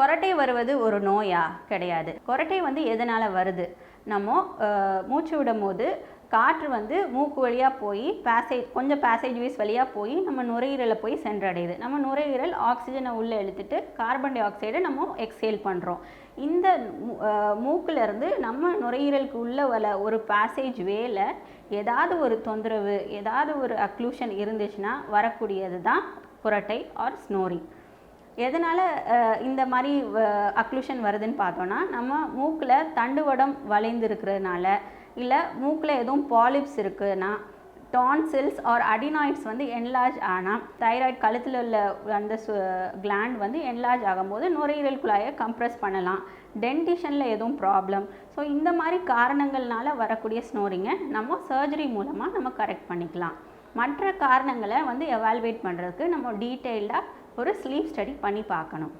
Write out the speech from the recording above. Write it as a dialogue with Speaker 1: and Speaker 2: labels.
Speaker 1: கொரட்டை வருவது ஒரு நோயா? கிடையாது. கொரட்டை வந்து எதனால் வருது? நம்ம மூச்சு விடும் போது காற்று வந்து மூக்கு வழியாக போய் கொஞ்சம் பேசேஜ் வேஸ் வழியாக போய் நம்ம நுரையீரலை போய் சென்றடையுது. நம்ம நுரையீரல் ஆக்சிஜனை உள்ளே இழுத்துட்டு கார்பன் டை ஆக்சைடை நம்ம எக்ஸேல் பண்ணுறோம். இந்த மூக்கிலேருந்து நம்ம நுரையீரலுக்கு உள்ள ஒரு பேசேஜ் வேல ஏதாவது ஒரு தொந்தரவு, ஏதாவது ஒரு அக்ளூஷன் இருந்துச்சுன்னா வரக்கூடியது தான் குரட்டை ஆர் ஸ்னோரிங். எதனால் இந்த மாதிரி அக்ளூஷன் வருதுன்னு பார்த்தோன்னா, நம்ம மூக்கில் தண்டுவடம் வளைந்து இருக்கிறதுனால, இல்லை மூக்கில் எதுவும் பாலிப்ஸ் இருக்குதுன்னா, டான்சில்ஸ் ஆர் அடினாய்ட்ஸ் வந்து என்லார்ஜ் ஆனால், தைராய்டு கழுத்தில் உள்ள அந்த கிளாண்ட் வந்து என்லார்ஜ் ஆகும்போது நுரையீரல் குழாயை கம்ப்ரெஸ் பண்ணலாம். டென்டிஷனில் எதுவும் ப்ராப்ளம். ஸோ இந்த மாதிரி காரணங்கள்னால வரக்கூடிய ஸ்னோரிங்கை நம்ம சர்ஜரி மூலமாக நம்ம கரெக்ட் பண்ணிக்கலாம். மற்ற காரணங்களை வந்து எவால்வேட் பண்ணுறதுக்கு நம்ம டீட்டெயில்டாக ஒரு ஸ்லீப் ஸ்டடி பண்ணி பார்க்கணும்.